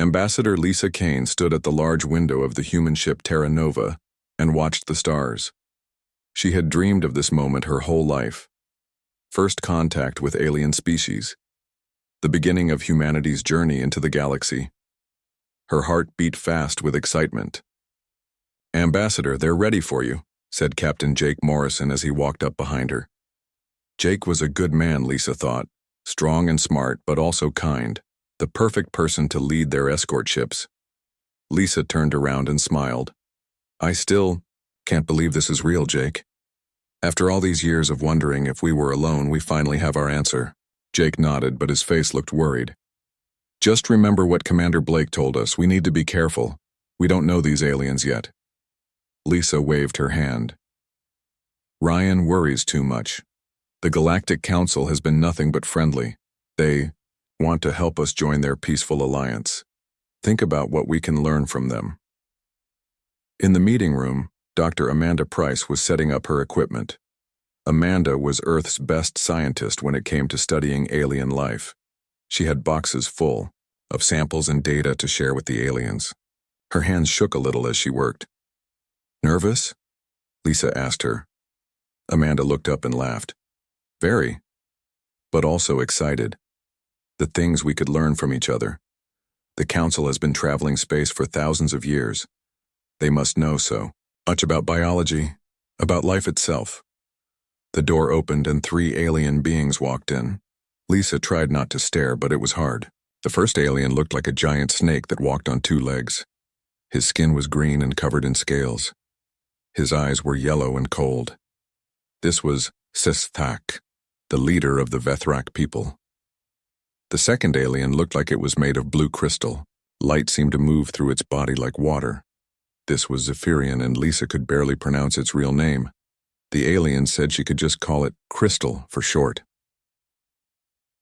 Ambassador Lisa Kane stood at the large window of the human ship Terra Nova and watched the stars. She had dreamed of this moment her whole life. First contact with alien species. The beginning of humanity's journey into the galaxy. Her heart beat fast with excitement. "Ambassador, they're ready for you," said Captain Jake Morrison as he walked up behind her. Jake was a good man, Lisa thought, strong and smart, but also kind, the perfect person to lead their escort ships. Lisa turned around and smiled. "I still can't believe this is real, Jake. After all these years of wondering if we were alone, we finally have our answer." Jake nodded, but his face looked worried. "Just remember what Commander Blake told us. We need to be careful. We don't know these aliens yet." Lisa waved her hand. "Ryan worries too much. The Galactic Council has been nothing but friendly. They want to help us join their peaceful alliance. Think about what we can learn from them." In the meeting room, Dr. Amanda Price was setting up her equipment. Amanda was Earth's best scientist when it came to studying alien life. She had boxes full of samples and data to share with the aliens. Her hands shook a little as she worked. "Nervous?" Lisa asked her. Amanda looked up and laughed. "Very, but also excited. The things we could learn from each other. The Council has been traveling space for thousands of years. They must know so much about biology, about life itself." The door opened and 3 alien beings walked in. Lisa tried not to stare, but it was hard. The first alien looked like a giant snake that walked on 2 legs. His skin was green and covered in scales. His eyes were yellow and cold. This was Sithak, the leader of the Vethrak people. The second alien looked like it was made of blue crystal. Light seemed to move through its body like water. This was Zephyrian, and Lisa could barely pronounce its real name. The alien said she could just call it Crystal for short.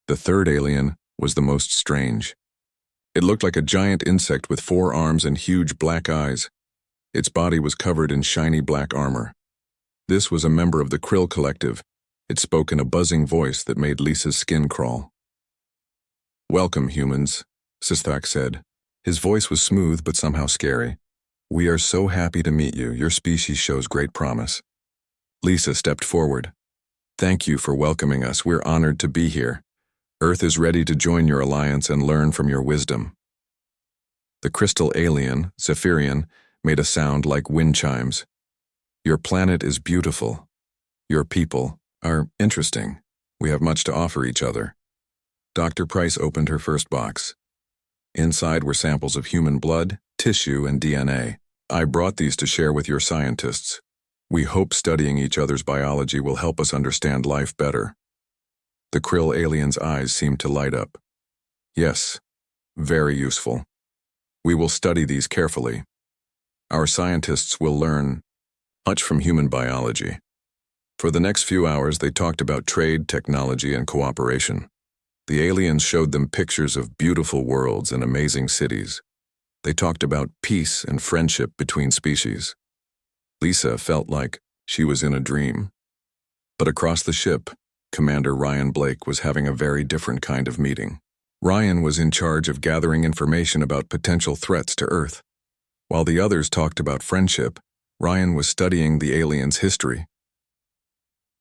The third alien was the most strange. It looked like a giant insect with 4 arms and huge black eyes. Its body was covered in shiny black armor. This was a member of the Krill Collective. It spoke in a buzzing voice that made Lisa's skin crawl. "Welcome, humans," Sithak said. His voice was smooth but somehow scary. "We are so happy to meet you. Your species shows great promise." Lisa stepped forward. "Thank you for welcoming us. We're honored to be here. Earth is ready to join your alliance and learn from your wisdom." The crystal alien, Zephyrian, made a sound like wind chimes. "Your planet is beautiful. Your people are interesting. We have much to offer each other." Dr. Price opened her first box. Inside were samples of human blood, tissue, and DNA. "I brought these to share with your scientists. We hope studying each other's biology will help us understand life better." The Krill alien's eyes seemed to light up. "Yes, very useful. We will study these carefully. Our scientists will learn much from human biology." For the next few hours, they talked about trade, technology, and cooperation. The aliens showed them pictures of beautiful worlds and amazing cities. They talked about peace and friendship between species. Lisa felt like she was in a dream. But across the ship, Commander Ryan Blake was having a very different kind of meeting. Ryan was in charge of gathering information about potential threats to Earth. While the others talked about friendship, Ryan was studying the aliens' history.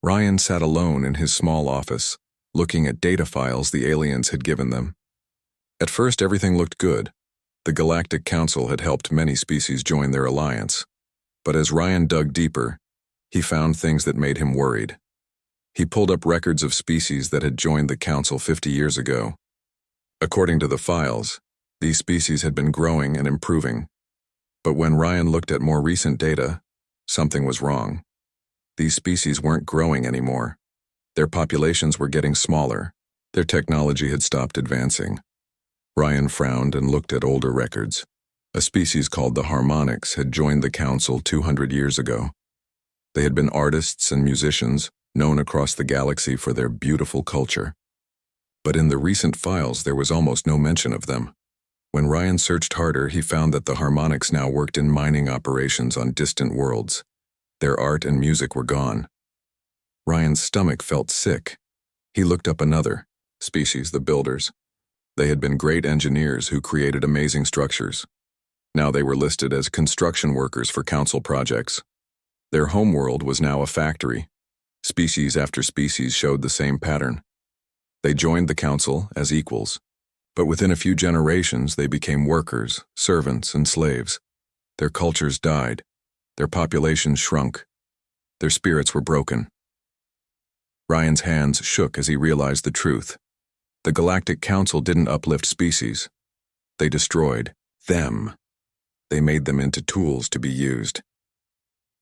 Ryan sat alone in his small office, looking at data files the aliens had given them. At first, everything looked good. The Galactic Council had helped many species join their alliance. But as Ryan dug deeper, he found things that made him worried. He pulled up records of species that had joined the Council 50 years ago. According to the files, these species had been growing and improving. But when Ryan looked at more recent data, something was wrong. These species weren't growing anymore. Their populations were getting smaller. Their technology had stopped advancing. Ryan frowned and looked at older records. A species called the Harmonics had joined the Council 200 years ago. They had been artists and musicians, known across the galaxy for their beautiful culture. But in the recent files, there was almost no mention of them. When Ryan searched harder, he found that the Harmonics now worked in mining operations on distant worlds. Their art and music were gone. Ryan's stomach felt sick. He looked up another species, the Builders. They had been great engineers who created amazing structures. Now they were listed as construction workers for council projects. Their homeworld was now a factory. Species after species showed the same pattern. They joined the council as equals, but within a few generations they became workers, servants, and slaves. Their cultures died. Their populations shrunk. Their spirits were broken. Ryan's hands shook as he realized the truth. The Galactic Council didn't uplift species. They destroyed them. They made them into tools to be used.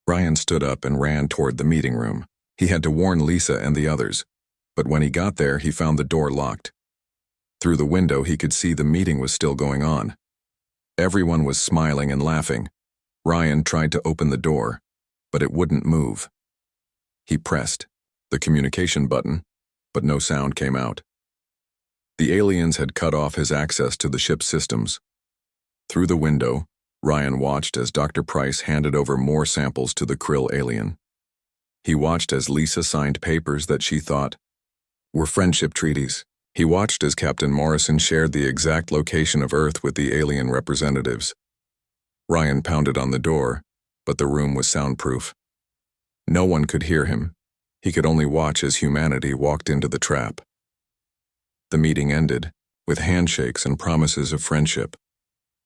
Ryan stood up and ran toward the meeting room. He had to warn Lisa and the others, but when he got there, he found the door locked. Through the window, he could see the meeting was still going on. Everyone was smiling and laughing. Ryan tried to open the door, but it wouldn't move. He pressed the communication button, but no sound came out. The aliens had cut off his access to the ship's systems. Through the window, Ryan watched as Dr. Price handed over more samples to the Krill alien. He watched as Lisa signed papers that she thought were friendship treaties. He watched as Captain Morrison shared the exact location of Earth with the alien representatives. Ryan pounded on the door, but the room was soundproof. No one could hear him. He could only watch as humanity walked into the trap. The meeting ended, with handshakes and promises of friendship.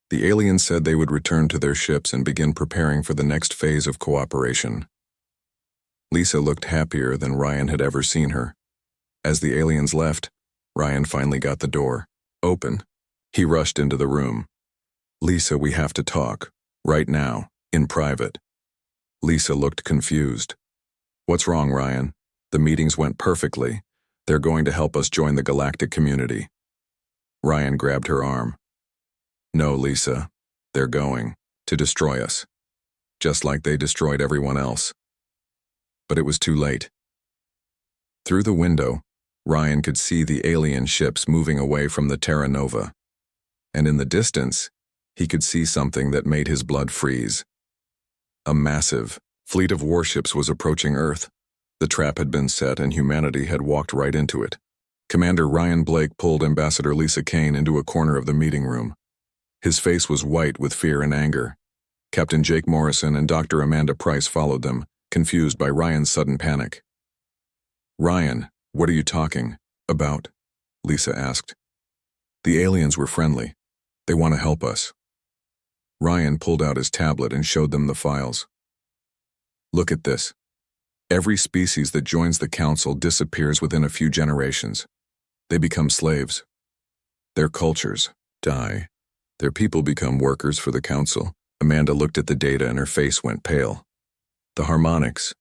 The aliens said they would return to their ships and begin preparing for the next phase of cooperation. Lisa looked happier than Ryan had ever seen her. As the aliens left, Ryan finally got the door open. He rushed into the room. "Lisa, we have to talk. Right now, in private." Lisa looked confused. "What's wrong, Ryan? The meetings went perfectly. They're going to help us join the galactic community." Ryan grabbed her arm. "No, Lisa. They're going to destroy us, just like they destroyed everyone else." But it was too late. Through the window, Ryan could see the alien ships moving away from the Terra Nova. And in the distance, he could see something that made his blood freeze. A massive fleet of warships was approaching Earth. The trap had been set and humanity had walked right into it. Commander Ryan Blake pulled Ambassador Lisa Kane into a corner of the meeting room. His face was white with fear and anger. Captain Jake Morrison and Dr. Amanda Price followed them, confused by Ryan's sudden panic. "Ryan, what are you talking about?" Lisa asked. "The aliens were friendly. They want to help us." Ryan pulled out his tablet and showed them the files. "Look at this. Every species that joins the council disappears within a few generations. They become slaves. Their cultures die. Their people become workers for the council." Amanda looked at the data and her face went pale. "The harmonics.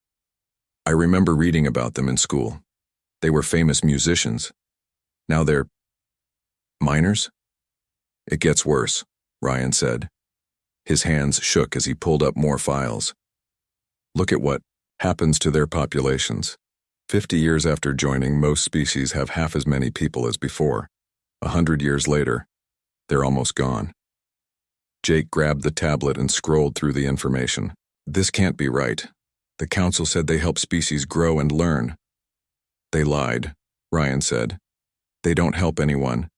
I remember reading about them in school. They were famous musicians. Now they're miners?" "It gets worse," Ryan said. His hands shook as he pulled up more files. "Look at what happens to their populations. 50 years after joining, most species have half as many people as before. 100 years later, they're almost gone." Jake grabbed the tablet and scrolled through the information. "This can't be right. The council said they help species grow and learn." "They lied," Ryan said. "They don't help anyone.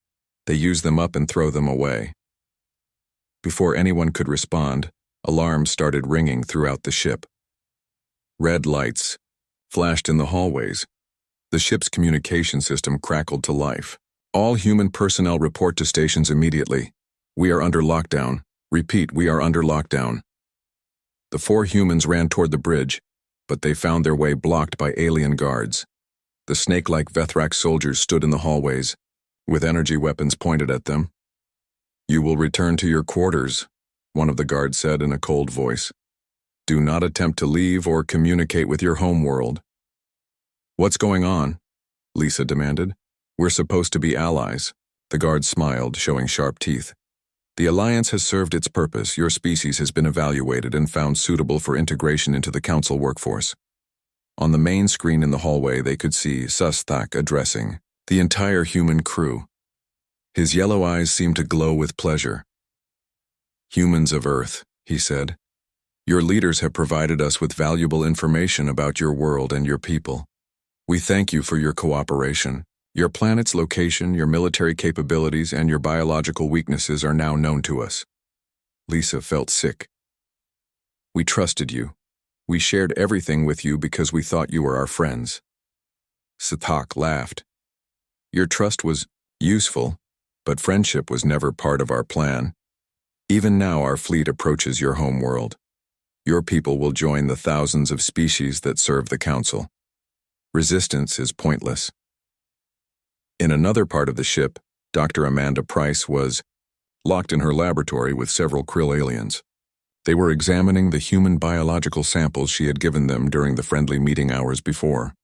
They use them up and throw them away." Before anyone could respond, alarms started ringing throughout the ship. Red lights flashed in the hallways. The ship's communication system crackled to life. "All human personnel report to stations immediately. We are under lockdown. Repeat, we are under lockdown." The 4 humans ran toward the bridge, but they found their way blocked by alien guards. The snake-like Vethrak soldiers stood in the hallways, with energy weapons pointed at them. "You will return to your quarters," one of the guards said in a cold voice. "Do not attempt to leave or communicate with your home world." "What's going on?" Lisa demanded. "We're supposed to be allies." The guard smiled, showing sharp teeth. "The Alliance has served its purpose. Your species has been evaluated and found suitable for integration into the Council workforce." On the main screen in the hallway, they could see Susthak addressing the entire human crew. His yellow eyes seemed to glow with pleasure. "Humans of Earth," he said, "your leaders have provided us with valuable information about your world and your people. We thank you for your cooperation. Your planet's location, your military capabilities, and your biological weaknesses are now known to us. Lisa felt sick. We trusted you. We shared everything with you because we thought you were our friends. Satak laughed. Your trust was useful, but friendship was never part of our plan. Even now our fleet approaches your home world. Your people will join the thousands of species that serve the Council. Resistance is pointless. In another part of the ship, Dr. Amanda Price was locked in her laboratory with several Krill aliens. They were examining the human biological samples she had given them during the friendly meeting hours before.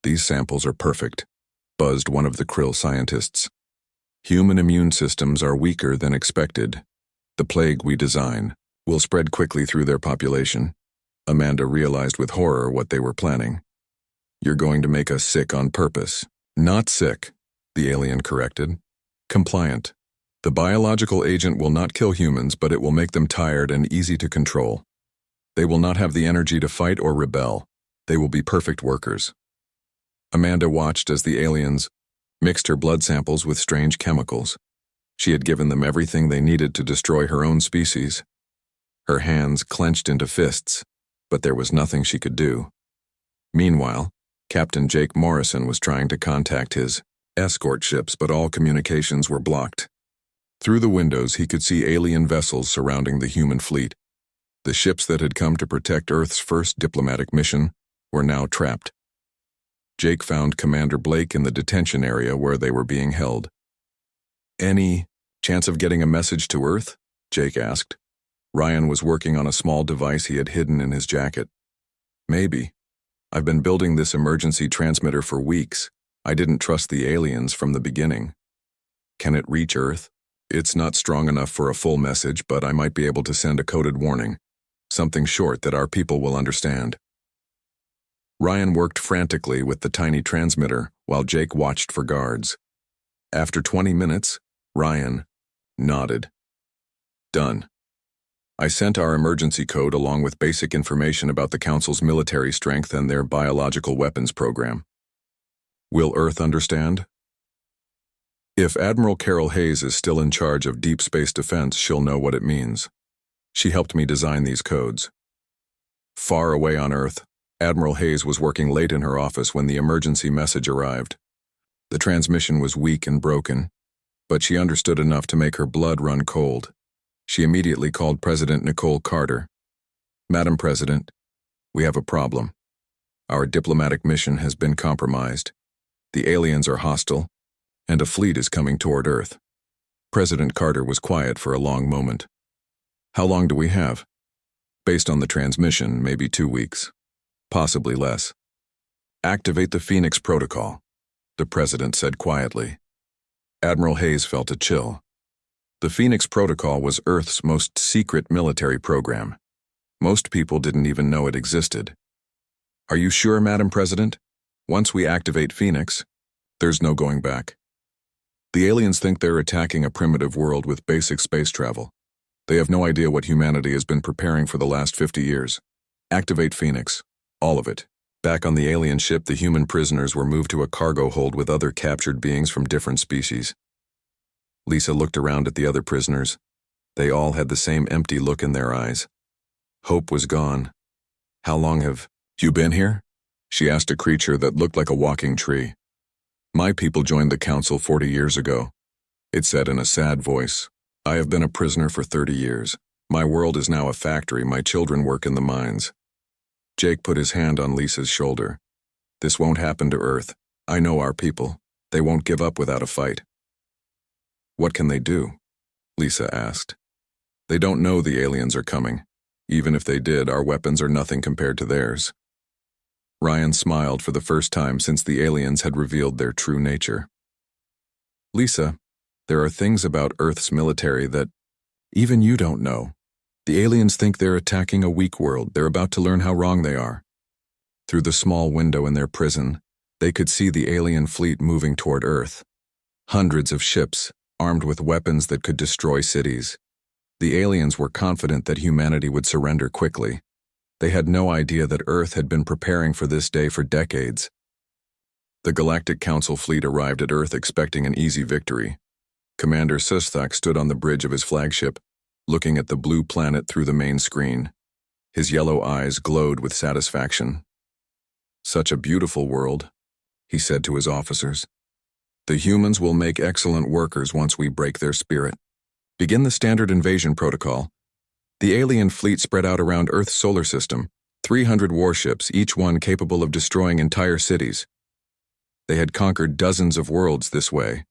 These samples are perfect, buzzed one of the Krill scientists. Human immune systems are weaker than expected. The plague we design will spread quickly through their population. Amanda realized with horror what they were planning. You're going to make us sick on purpose. Not sick, the alien corrected. Compliant. The biological agent will not kill humans, but it will make them tired and easy to control. They will not have the energy to fight or rebel. They will be perfect workers. Amanda watched as the aliens mixed her blood samples with strange chemicals. She had given them everything they needed to destroy her own species. Her hands clenched into fists, but there was nothing she could do. Meanwhile, Captain Jake Morrison was trying to contact his escort ships, but all communications were blocked. Through the windows, he could see alien vessels surrounding the human fleet. The ships that had come to protect Earth's first diplomatic mission were now trapped. Jake found Commander Blake in the detention area where they were being held. Any chance of getting a message to Earth? Jake asked. Ryan was working on a small device he had hidden in his jacket. Maybe. I've been building this emergency transmitter for weeks. I didn't trust the aliens from the beginning. Can it reach Earth? It's not strong enough for a full message, but I might be able to send a coded warning. Something short that our people will understand. Ryan worked frantically with the tiny transmitter while Jake watched for guards. After 20 minutes, Ryan nodded. Done. I sent our emergency code along with basic information about the Council's military strength and their biological weapons program. Will Earth understand? If Admiral Carol Hayes is still in charge of deep space defense, she'll know what it means. She helped me design these codes. Far away on Earth, Admiral Hayes was working late in her office when the emergency message arrived. The transmission was weak and broken, but she understood enough to make her blood run cold. She immediately called President Nicole Carter. Madam President, we have a problem. Our diplomatic mission has been compromised. The aliens are hostile, and a fleet is coming toward Earth. President Carter was quiet for a long moment. How long do we have? Based on the transmission, maybe 2 weeks. Possibly less. Activate the Phoenix Protocol, the President said quietly. Admiral Hayes felt a chill. The Phoenix Protocol was Earth's most secret military program. Most people didn't even know it existed. Are you sure, Madam President? Once we activate Phoenix, there's no going back. The aliens think they're attacking a primitive world with basic space travel. They have no idea what humanity has been preparing for the last 50 years. Activate Phoenix. All of it. Back on the alien ship, the human prisoners were moved to a cargo hold with other captured beings from different species. Lisa looked around at the other prisoners. They all had the same empty look in their eyes. Hope was gone. How long have you been here? She asked a creature that looked like a walking tree. My people joined the Council 40 years ago. It said in a sad voice, I have been a prisoner for 30 years. My world is now a factory. My children work in the mines. Jake put his hand on Lisa's shoulder. This won't happen to Earth. I know our people. They won't give up without a fight. What can they do? Lisa asked. They don't know the aliens are coming. Even if they did, our weapons are nothing compared to theirs. Ryan smiled for the first time since the aliens had revealed their true nature. Lisa, there are things about Earth's military that even you don't know. The aliens think they're attacking a weak world. They're about to learn how wrong they are. Through the small window in their prison, they could see the alien fleet moving toward Earth. Hundreds of ships, armed with weapons that could destroy cities. The aliens were confident that humanity would surrender quickly. They had no idea that Earth had been preparing for this day for decades. The Galactic Council fleet arrived at Earth expecting an easy victory. Commander Susthak stood on the bridge of his flagship, looking at the blue planet through the main screen. His yellow eyes glowed with satisfaction. "Such a beautiful world," he said to his officers. "The humans will make excellent workers once we break their spirit. Begin the standard invasion protocol." The alien fleet spread out around Earth's solar system, 300 warships, each one capable of destroying entire cities. They had conquered dozens of worlds this way.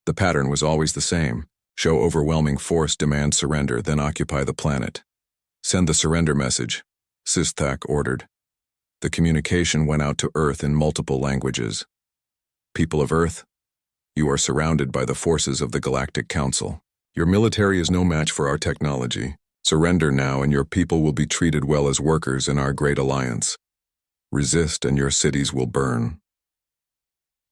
The pattern was always the same: show overwhelming force, demand surrender, then occupy the planet. "Send the surrender message," Susthak ordered. The communication went out to Earth in multiple languages. "People of Earth, you are surrounded by the forces of the Galactic Council. Your military is no match for our technology. Surrender now and your people will be treated well as workers in our great alliance. Resist and your cities will burn."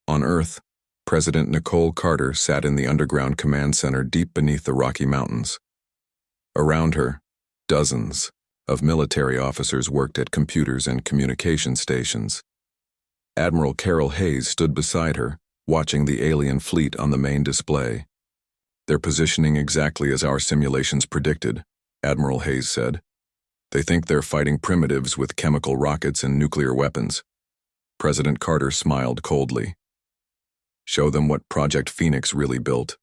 On Earth, President Nicole Carter sat in the underground command center deep beneath the Rocky Mountains. Around her, dozens of military officers worked at computers and communication stations. Admiral Carol Hayes stood beside her, watching the alien fleet on the main display. "They're positioning exactly as our simulations predicted," Admiral Hayes said. "They think they're fighting primitives with chemical rockets and nuclear weapons." President Carter smiled coldly. "Show them what Project Phoenix really built."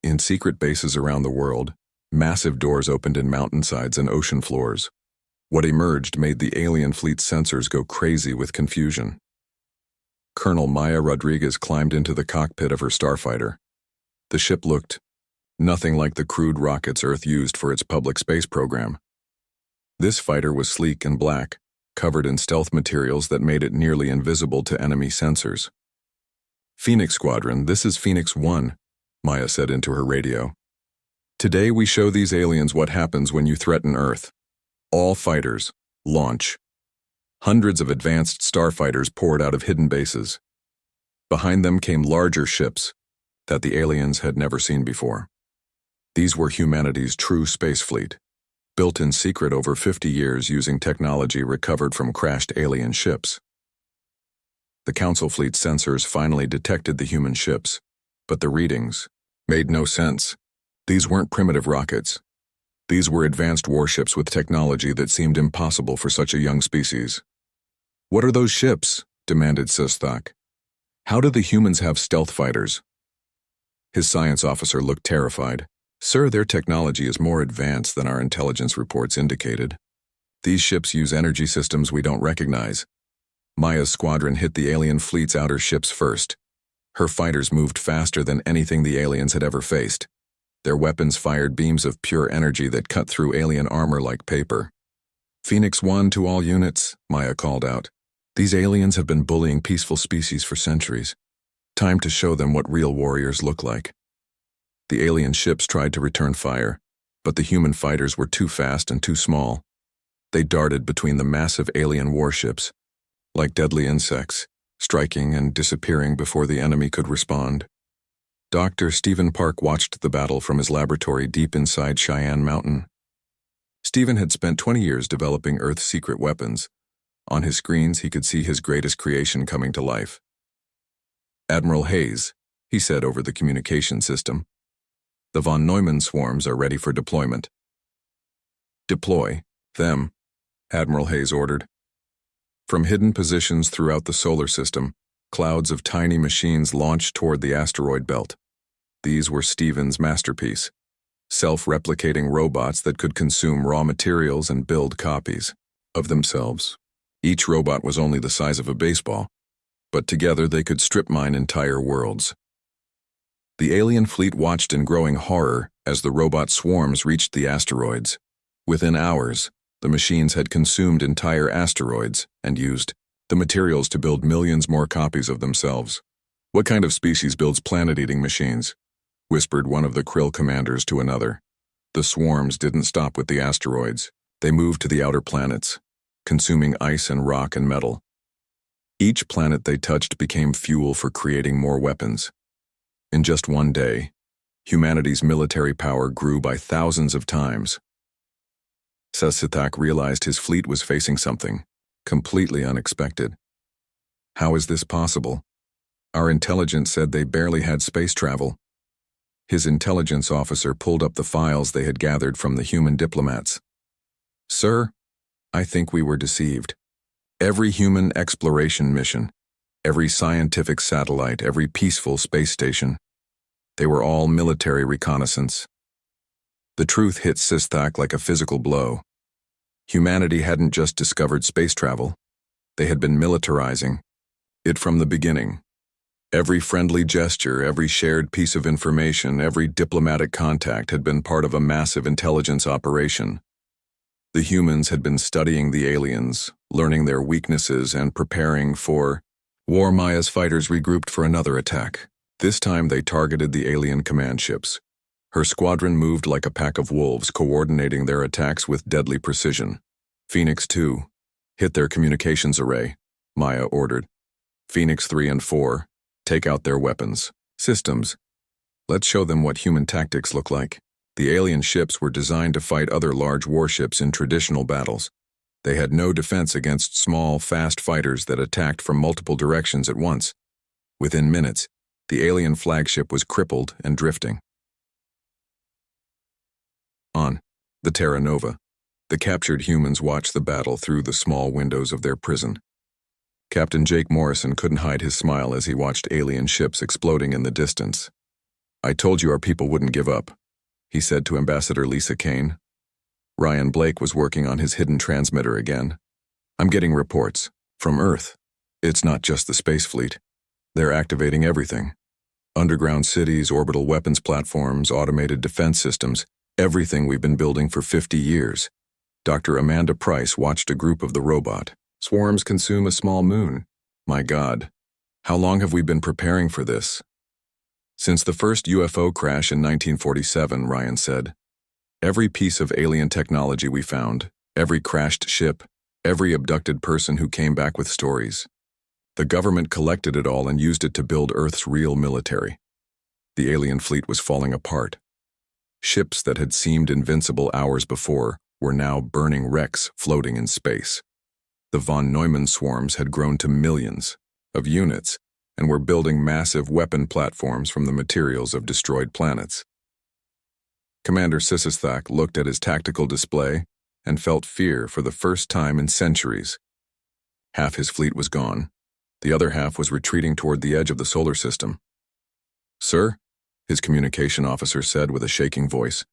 In secret bases around the world, massive doors opened in mountainsides and ocean floors. What emerged made the alien fleet's sensors go crazy with confusion. Colonel Maya Rodriguez climbed into the cockpit of her starfighter. The ship looked nothing like the crude rockets Earth used for its public space program. This fighter was sleek and black, covered in stealth materials that made it nearly invisible to enemy sensors. "Phoenix Squadron, this is Phoenix 1, Maya said into her radio. "Today we show these aliens what happens when you threaten Earth. All fighters, launch." Hundreds of advanced starfighters poured out of hidden bases. Behind them came larger ships that the aliens had never seen before. These were humanity's true space fleet, built in secret over 50 years using technology recovered from crashed alien ships. The Council fleet's sensors finally detected the human ships, but the readings made no sense. These weren't primitive rockets. These were advanced warships with technology that seemed impossible for such a young species. "What are those ships?" demanded Susthak. "How do the humans have stealth fighters?" His science officer looked terrified. "Sir, their technology is more advanced than our intelligence reports indicated. These ships use energy systems we don't recognize." Maya's squadron hit the alien fleet's outer ships first. Her fighters moved faster than anything the aliens had ever faced. Their weapons fired beams of pure energy that cut through alien armor like paper. "Phoenix 1 to all units," Maya called out. "These aliens have been bullying peaceful species for centuries. Time to show them what real warriors look like." The alien ships tried to return fire, but the human fighters were too fast and too small. They darted between the massive alien warships, like deadly insects, striking and disappearing before the enemy could respond. Dr. Stephen Park watched the battle from his laboratory deep inside Cheyenne Mountain. Stephen had spent 20 years developing Earth's secret weapons. On his screens, he could see his greatest creation coming to life. "Admiral Hayes," he said over the communication system, "the von Neumann swarms are ready for deployment." "Deploy them," Admiral Hayes ordered. From hidden positions throughout the solar system, clouds of tiny machines launched toward the asteroid belt. These were Stephen's masterpiece, self-replicating robots that could consume raw materials and build copies of themselves. Each robot was only the size of a baseball, but together they could strip mine entire worlds. The alien fleet watched in growing horror as the robot swarms reached the asteroids. Within hours, the machines had consumed entire asteroids and used the materials to build millions more copies of themselves. "What kind of species builds planet-eating machines?" whispered one of the Krill commanders to another. The swarms didn't stop with the asteroids. They moved to the outer planets, consuming ice and rock and metal. Each planet they touched became fuel for creating more weapons. In just one day, humanity's military power grew by thousands of times. Susthak realized his fleet was facing something completely unexpected. How is this possible? Our intelligence said they barely had space travel. His intelligence officer pulled up the files they had gathered from the human diplomats. Sir, I think we were deceived. Every human exploration mission, every scientific satellite, every peaceful space station, they were all military reconnaissance. The truth hit Sistak like a physical blow. Humanity hadn't just discovered space travel. They had been militarizing it from the beginning. Every friendly gesture, every shared piece of information, every diplomatic contact had been part of a massive intelligence operation. The humans had been studying the aliens, learning their weaknesses, and preparing for war. Maya's fighters regrouped for another attack. This time they targeted the alien command ships. Her squadron moved like a pack of wolves, coordinating their attacks with deadly precision. Phoenix 2, hit their communications array, Maya ordered. Phoenix 3 and 4, take out their weapons. Systems, let's show them what human tactics look like. The alien ships were designed to fight other large warships in traditional battles. They had no defense against small, fast fighters that attacked from multiple directions at once. Within minutes, the alien flagship was crippled and drifting. On the Terra Nova, the captured humans watched the battle through the small windows of their prison. Captain Jake Morrison couldn't hide his smile as he watched alien ships exploding in the distance. I told you our people wouldn't give up, he said to Ambassador Lisa Kane. Ryan Blake was working on his hidden transmitter again. I'm getting reports from Earth. It's not just the space fleet. They're activating everything. Underground cities, orbital weapons platforms, automated defense systems, everything we've been building for 50 years. Dr. Amanda Price watched a group of the robot swarms consume a small moon. My God, how long have we been preparing for this? Since the first UFO crash in 1947, Ryan said. Every piece of alien technology we found, every crashed ship, every abducted person who came back with stories. The government collected it all and used it to build Earth's real military. The alien fleet was falling apart. Ships that had seemed invincible hours before were now burning wrecks floating in space. The von Neumann swarms had grown to millions of units and were building massive weapon platforms from the materials of destroyed planets. Commander Sistak looked at his tactical display and felt fear for the first time in centuries. Half his fleet was gone. The other half was retreating toward the edge of the solar system. Sir, his communication officer said with a shaking voice,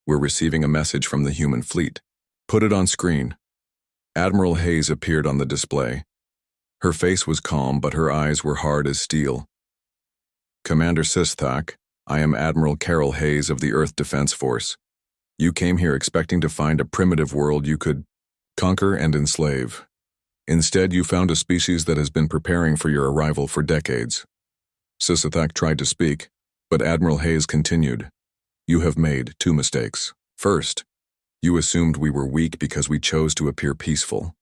we're receiving a message from the human fleet. Put it on screen. Admiral Hayes appeared on the display. Her face was calm, but her eyes were hard as steel. Commander Sistak, I am Admiral Carol Hayes of the Earth Defense Force. You came here expecting to find a primitive world you could conquer and enslave. Instead, you found a species that has been preparing for your arrival for decades. Sistak tried to speak, but Admiral Hayes continued. You have made 2 mistakes. First, you assumed we were weak because we chose to appear peaceful.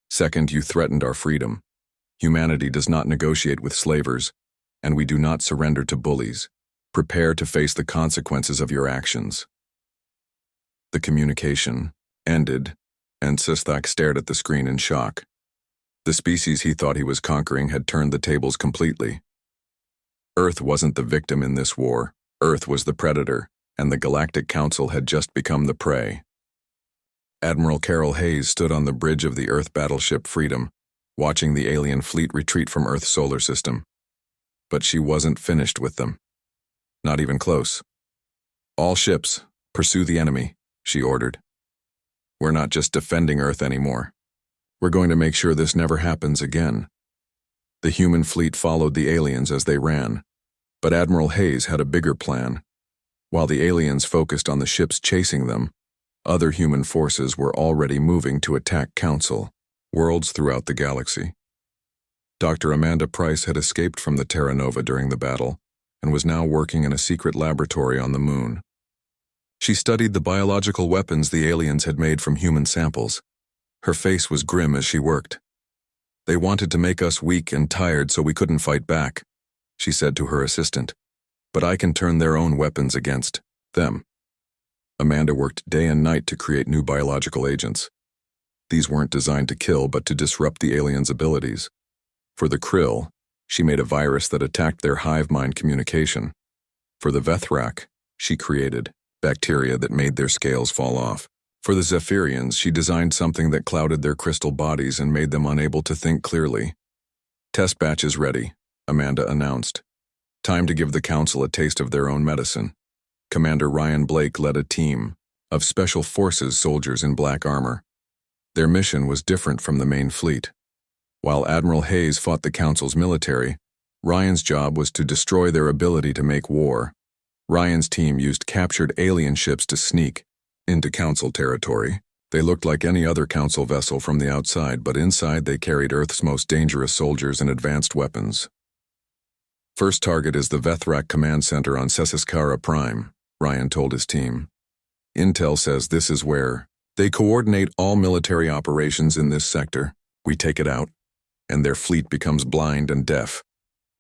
Second, you threatened our freedom. Humanity does not negotiate with slavers, and we do not surrender to bullies. Prepare to face the consequences of your actions. The communication ended, and Sistak stared at the screen in shock. The species he thought he was conquering had turned the tables completely. Earth wasn't the victim in this war. Earth was the predator, and the Galactic Council had just become the prey. Admiral Carol Hayes stood on the bridge of the Earth battleship Freedom, watching the alien fleet retreat from Earth's solar system. But she wasn't finished with them. Not even close. All ships, pursue the enemy, she ordered. We're not just defending Earth anymore. We're going to make sure this never happens again. The human fleet followed the aliens as they ran, but Admiral Hayes had a bigger plan. While the aliens focused on the ships chasing them, other human forces were already moving to attack Council, worlds throughout the galaxy. Dr. Amanda Price had escaped from the Terra Nova during the battle and was now working in a secret laboratory on the moon. She studied the biological weapons the aliens had made from human samples. Her face was grim as she worked. They wanted to make us weak and tired so we couldn't fight back, she said to her assistant. But I can turn their own weapons against them. Amanda worked day and night to create new biological agents. These weren't designed to kill, but to disrupt the aliens' abilities. For the krill, she made a virus that attacked their hive mind communication. For the Vethrak, she created bacteria that made their scales fall off. For the Zephyrians, she designed something that clouded their crystal bodies and made them unable to think clearly. Test batch is ready, Amanda announced. Time to give the Council a taste of their own medicine. Commander Ryan Blake led a team of Special Forces soldiers in black armor. Their mission was different from the main fleet. While Admiral Hayes fought the Council's military, Ryan's job was to destroy their ability to make war. Ryan's team used captured alien ships to sneak into Council territory. They looked like any other Council vessel from the outside, but inside they carried Earth's most dangerous soldiers and advanced weapons. First target is the Vethrak Command Center on Sesiskara Prime, Ryan told his team. Intel says this is where they coordinate all military operations in this sector. We take it out, and their fleet becomes blind and deaf.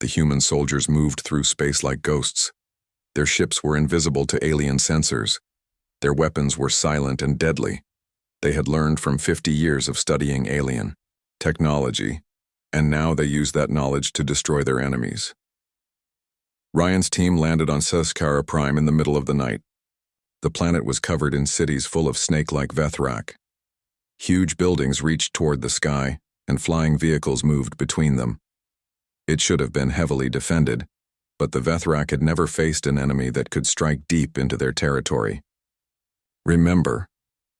The human soldiers moved through space like ghosts. Their ships were invisible to alien sensors. Their weapons were silent and deadly. They had learned from 50 years of studying alien technology, and now they used that knowledge to destroy their enemies. Ryan's team landed on Sesiskara Prime in the middle of the night. The planet was covered in cities full of snake-like Vethrak. Huge buildings reached toward the sky, and flying vehicles moved between them. It should have been heavily defended, but the Vethrak had never faced an enemy that could strike deep into their territory. Remember,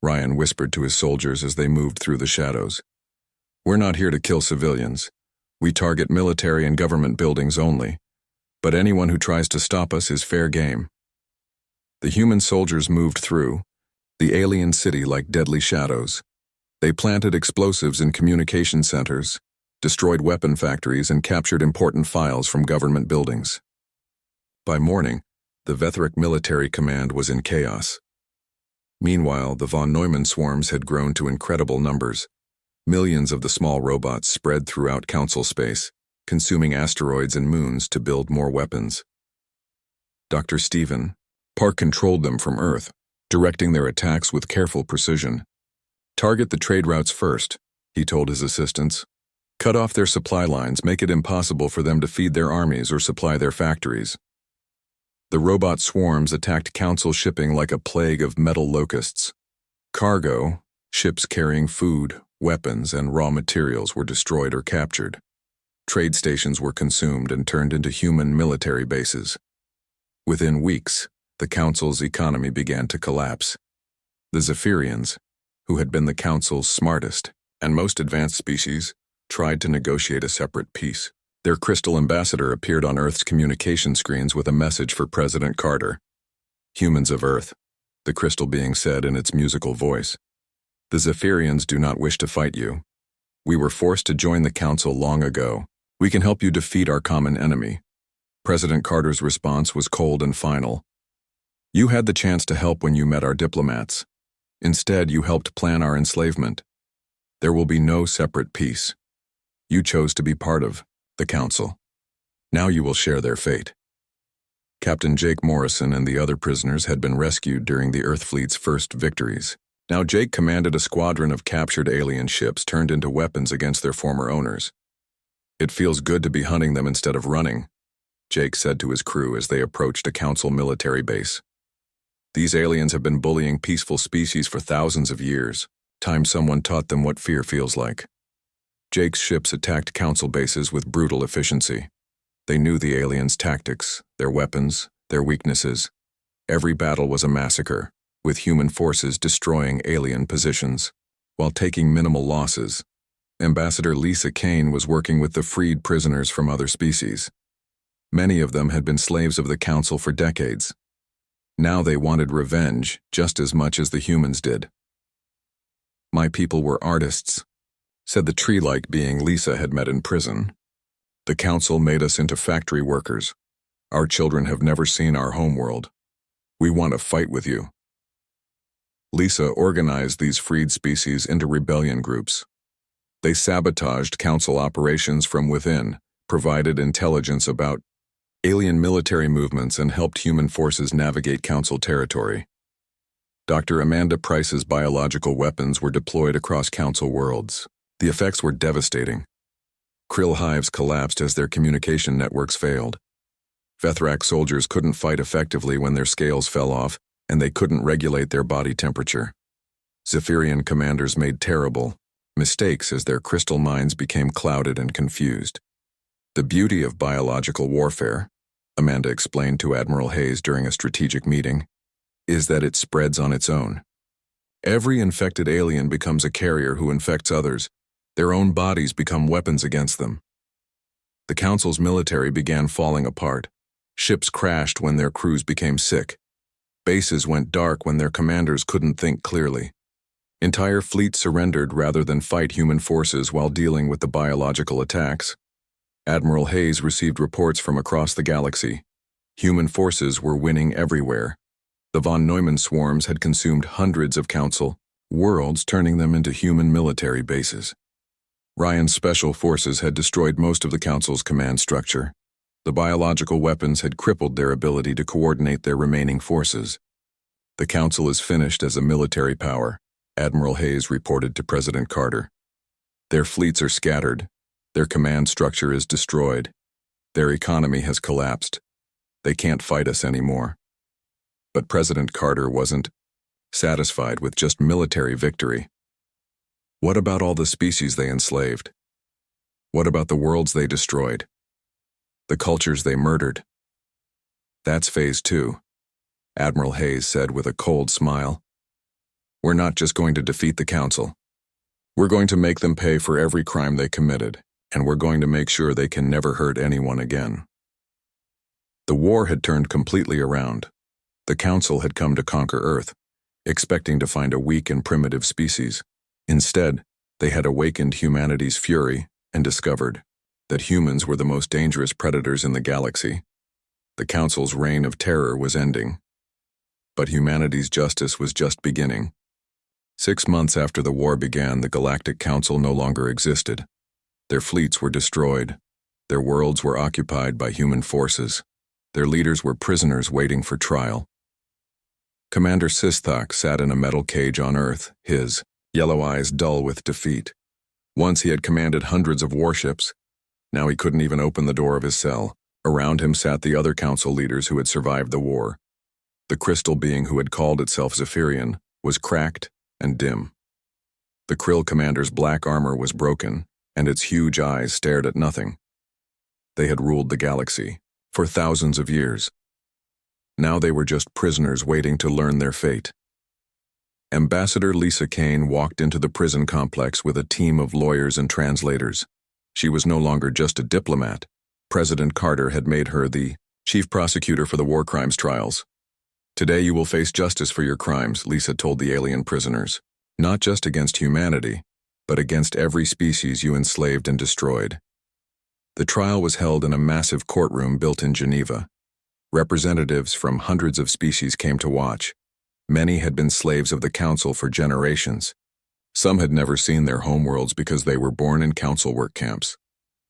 Ryan whispered to his soldiers as they moved through the shadows. We're not here to kill civilians. We target military and government buildings only. But anyone who tries to stop us is fair game. The human soldiers moved through the alien city like deadly shadows. They planted explosives in communication centers, destroyed weapon factories, and captured important files from government buildings. By morning, the Vethrak military command was in chaos. Meanwhile, the von Neumann swarms had grown to incredible numbers. Millions of the small robots spread throughout Council space, consuming asteroids and moons to build more weapons. Dr. Stephen Park controlled them from Earth, directing their attacks with careful precision. Target the trade routes first, he told his assistants. Cut off their supply lines, make it impossible for them to feed their armies or supply their factories. The robot swarms attacked Council shipping like a plague of metal locusts. Cargo, ships carrying food, weapons, and raw materials were destroyed or captured. Trade stations were consumed and turned into human military bases. Within weeks, the Council's economy began to collapse. The Zephyrians, who had been the Council's smartest and most advanced species, tried to negotiate a separate peace. Their crystal ambassador appeared on Earth's communication screens with a message for President Carter. Humans of Earth, the crystal being said in its musical voice. The Zephyrians do not wish to fight you. We were forced to join the Council long ago. We can help you defeat our common enemy. President Carter's response was cold and final. You had the chance to help when you met our diplomats. Instead, you helped plan our enslavement. There will be no separate peace. You chose to be part of the Council. Now you will share their fate. Captain Jake Morrison and the other prisoners had been rescued during the Earth Fleet's first victories. Now Jake commanded a squadron of captured alien ships turned into weapons against their former owners. It feels good to be hunting them instead of running, Jake said to his crew as they approached a Council military base. These aliens have been bullying peaceful species for thousands of years. Time someone taught them what fear feels like. Jake's ships attacked Council bases with brutal efficiency. They knew the aliens' tactics, their weapons, their weaknesses. Every battle was a massacre, with human forces destroying alien positions, while taking minimal losses. Ambassador Lisa Kane was working with the freed prisoners from other species. Many of them had been slaves of the Council for decades. Now they wanted revenge just as much as the humans did. My people were artists, said the tree-like being Lisa had met in prison. The Council made us into factory workers. Our children have never seen our homeworld. We want to fight with you. Lisa organized these freed species into rebellion groups. They sabotaged Council operations from within, provided intelligence about alien military movements, and helped human forces navigate Council territory. Dr. Amanda Price's biological weapons were deployed across Council worlds. The effects were devastating. Krill hives collapsed as their communication networks failed. Vethrak soldiers couldn't fight effectively when their scales fell off, and they couldn't regulate their body temperature. Zephyrian commanders made terrible mistakes as their crystal minds became clouded and confused. The beauty of biological warfare, Amanda explained to Admiral Hayes during a strategic meeting, is that it spreads on its own. Every infected alien becomes a carrier who infects others. Their own bodies become weapons against them. The Council's military began falling apart. Ships crashed when their crews became sick. Bases went dark when their commanders couldn't think clearly. Entire fleets surrendered rather than fight human forces while dealing with the biological attacks. Admiral Hayes received reports from across the galaxy. Human forces were winning everywhere. The von Neumann swarms had consumed hundreds of Council worlds, turning them into human military bases. Ryan's special forces had destroyed most of the Council's command structure. The biological weapons had crippled their ability to coordinate their remaining forces. The Council is finished as a military power, Admiral Hayes reported to President Carter. Their fleets are scattered. Their command structure is destroyed. Their economy has collapsed. They can't fight us anymore. But President Carter wasn't satisfied with just military victory. What about all the species they enslaved? What about the worlds they destroyed? The cultures they murdered? That's phase 2, Admiral Hayes said with a cold smile. We're not just going to defeat the Council. We're going to make them pay for every crime they committed, and we're going to make sure they can never hurt anyone again. The war had turned completely around. The Council had come to conquer Earth, expecting to find a weak and primitive species. Instead, they had awakened humanity's fury and discovered that humans were the most dangerous predators in the galaxy. The Council's reign of terror was ending. But humanity's justice was just beginning. 6 months after the war began, the Galactic Council no longer existed. Their fleets were destroyed. Their worlds were occupied by human forces. Their leaders were prisoners waiting for trial. Commander Sistok sat in a metal cage on Earth, his yellow eyes dull with defeat. Once he had commanded hundreds of warships. Now he couldn't even open the door of his cell. Around him sat the other Council leaders who had survived the war. The crystal being who had called itself Zephyrian was cracked and dim. The Krill commander's black armor was broken, and its huge eyes stared at nothing. They had ruled the galaxy for thousands of years. Now they were just prisoners waiting to learn their fate. Ambassador Lisa Kane walked into the prison complex with a team of lawyers and translators. She was no longer just a diplomat. President Carter had made her the chief prosecutor for the war crimes trials. Today you will face justice for your crimes, Lisa told the alien prisoners. Not just against humanity, but against every species you enslaved and destroyed. The trial was held in a massive courtroom built in Geneva. Representatives from hundreds of species came to watch. Many had been slaves of the Council for generations. Some had never seen their homeworlds because they were born in Council work camps.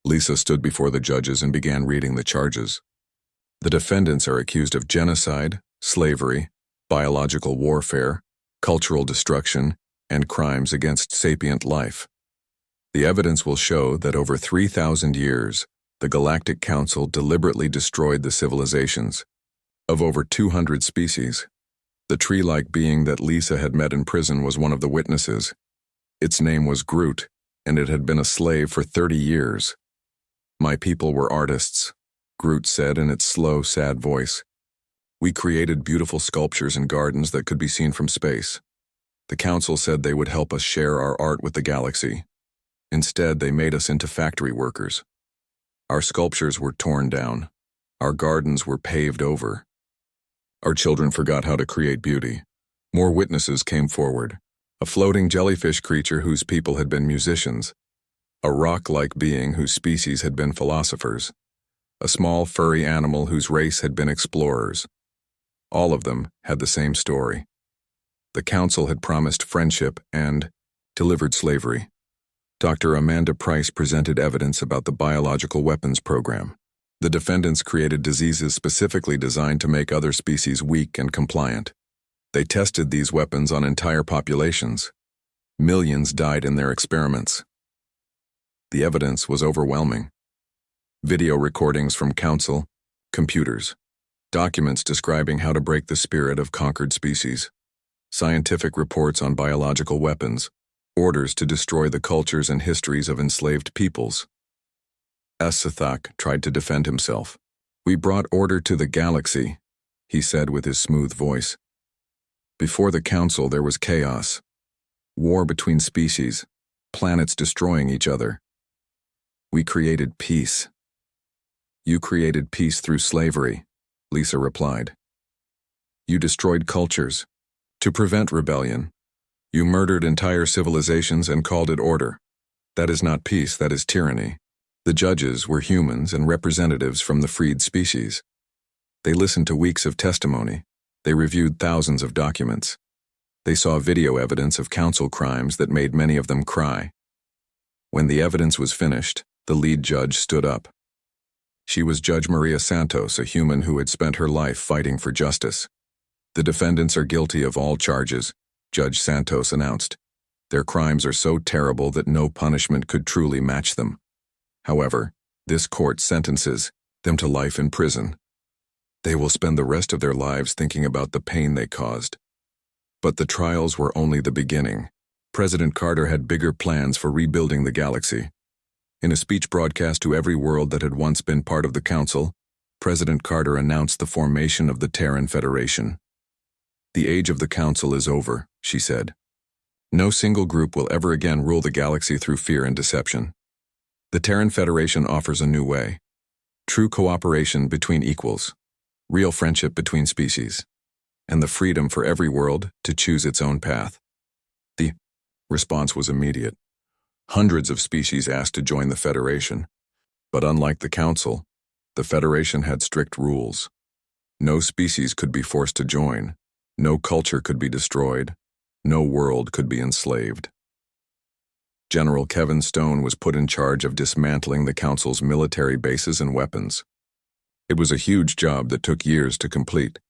Lisa stood before the judges and began reading the charges. The defendants are accused of genocide, slavery, biological warfare, cultural destruction, and crimes against sapient life. The evidence will show that over 3,000 years, the Galactic Council deliberately destroyed the civilizations of over 200 species. The tree-like being that Lisa had met in prison was one of the witnesses. Its name was Groot, and it had been a slave for 30 years. My people were artists, Groot said in its slow, sad voice. We created beautiful sculptures and gardens that could be seen from space. The Council said they would help us share our art with the galaxy. Instead, they made us into factory workers. Our sculptures were torn down. Our gardens were paved over. Our children forgot how to create beauty. More witnesses came forward. A floating jellyfish creature whose people had been musicians. A rock-like being whose species had been philosophers. A small furry animal whose race had been explorers. All of them had the same story. The Council had promised friendship and delivered slavery. Dr. Amanda Price presented evidence about the biological weapons program. The defendants created diseases specifically designed to make other species weak and compliant. They tested these weapons on entire populations. Millions died in their experiments. The evidence was overwhelming. Video recordings from council, computers, documents describing how to break the spirit of conquered species, scientific reports on biological weapons, orders to destroy the cultures and histories of enslaved peoples. Sathak tried to defend himself. "We brought order to the galaxy," he said with his smooth voice. "Before the council there was chaos. War between species, planets destroying each other. We created peace." "You created peace through slavery," Lisa replied. "You destroyed cultures to prevent rebellion. You murdered entire civilizations and called it order. That is not peace, that is tyranny." The judges were humans and representatives from the freed species. They listened to weeks of testimony. They reviewed thousands of documents. They saw video evidence of council crimes that made many of them cry. When the evidence was finished, the lead judge stood up. She was Judge Maria Santos, a human who had spent her life fighting for justice. "The defendants are guilty of all charges," Judge Santos announced. "Their crimes are so terrible that no punishment could truly match them. However, this court sentences them to life in prison. They will spend the rest of their lives thinking about the pain they caused." But the trials were only the beginning. President Carter had bigger plans for rebuilding the galaxy. In a speech broadcast to every world that had once been part of the Council, President Carter announced the formation of the Terran Federation. "The age of the Council is over," she said. "No single group will ever again rule the galaxy through fear and deception. The Terran Federation offers a new way. True cooperation between equals, real friendship between species, and the freedom for every world to choose its own path." The response was immediate. Hundreds of species asked to join the Federation. But unlike the Council, the Federation had strict rules. No species could be forced to join. No culture could be destroyed. No world could be enslaved. General Kevin Stone was put in charge of dismantling the Council's military bases and weapons. It was a huge job that took years to complete.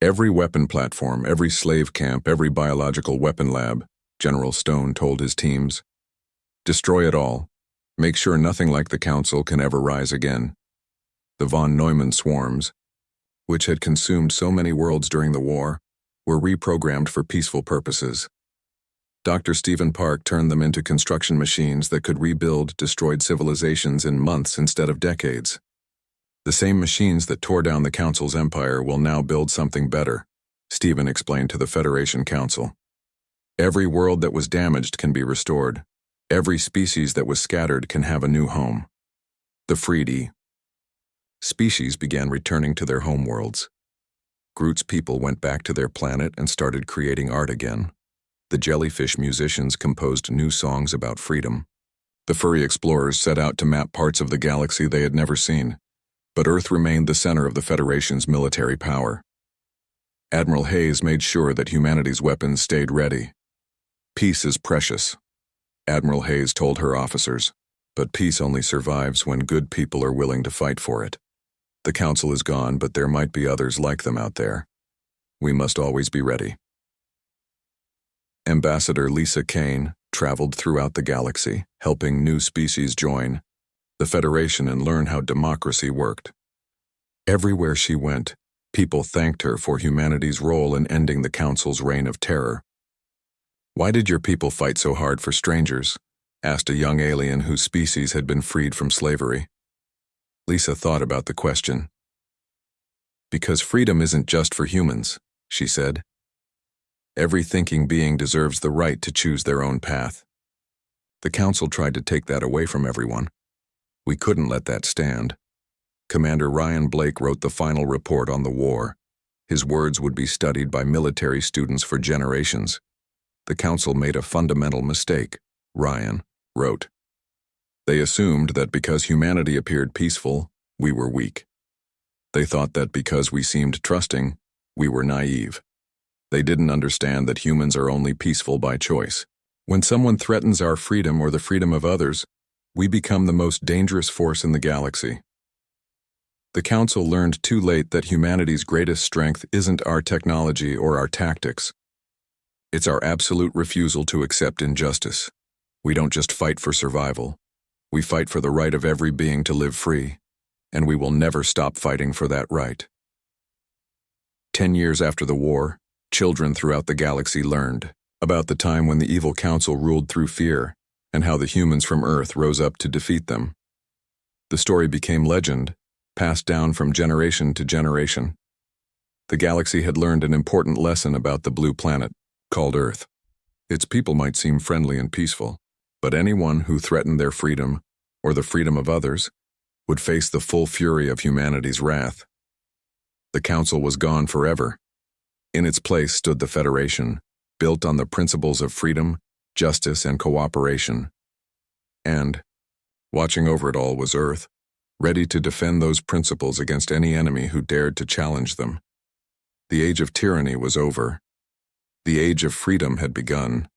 Every weapon platform, every slave camp, every biological weapon lab, General Stone told his teams. "Destroy it all. Make sure nothing like the Council can ever rise again." The von Neumann swarms, which had consumed so many worlds during the war, were reprogrammed for peaceful purposes. Dr. Stephen Park turned them into construction machines that could rebuild destroyed civilizations in months instead of decades. "The same machines that tore down the Council's empire will now build something better," Stephen explained to the Federation Council. "Every world that was damaged can be restored. Every species that was scattered can have a new home." The freed species began returning to their homeworlds. Groot's people went back to their planet and started creating art again. The jellyfish musicians composed new songs about freedom. The furry explorers set out to map parts of the galaxy they had never seen, but Earth remained the center of the Federation's military power. Admiral Hayes made sure that humanity's weapons stayed ready. "Peace is precious," Admiral Hayes told her officers, "but peace only survives when good people are willing to fight for it. The Council is gone, but there might be others like them out there. We must always be ready." Ambassador Lisa Kane traveled throughout the galaxy, helping new species join the Federation and learn how democracy worked. Everywhere she went, people thanked her for humanity's role in ending the Council's reign of terror. "Why did your people fight so hard for strangers?" asked a young alien whose species had been freed from slavery. Lisa thought about the question. "Because freedom isn't just for humans," she said. "Every thinking being deserves the right to choose their own path. The Council tried to take that away from everyone. We couldn't let that stand." Commander Ryan Blake wrote the final report on the war. His words would be studied by military students for generations. "The Council made a fundamental mistake," Ryan wrote. "They assumed that because humanity appeared peaceful, we were weak. They thought that because we seemed trusting, we were naive. They didn't understand that humans are only peaceful by choice. When someone threatens our freedom or the freedom of others, we become the most dangerous force in the galaxy." The Council learned too late that humanity's greatest strength isn't our technology or our tactics. It's our absolute refusal to accept injustice. We don't just fight for survival. We fight for the right of every being to live free, and we will never stop fighting for that right. 10 years after the war, children throughout the galaxy learned about the time when the evil council ruled through fear and how the humans from Earth rose up to defeat them. The story became legend, passed down from generation to generation. The galaxy had learned an important lesson about the blue planet, called Earth. Its people might seem friendly and peaceful, but anyone who threatened their freedom, or the freedom of others, would face the full fury of humanity's wrath. The council was gone forever. In its place stood the Federation, built on the principles of freedom, justice, and cooperation. And, watching over it all was Earth, ready to defend those principles against any enemy who dared to challenge them. The age of tyranny was over. The age of freedom had begun.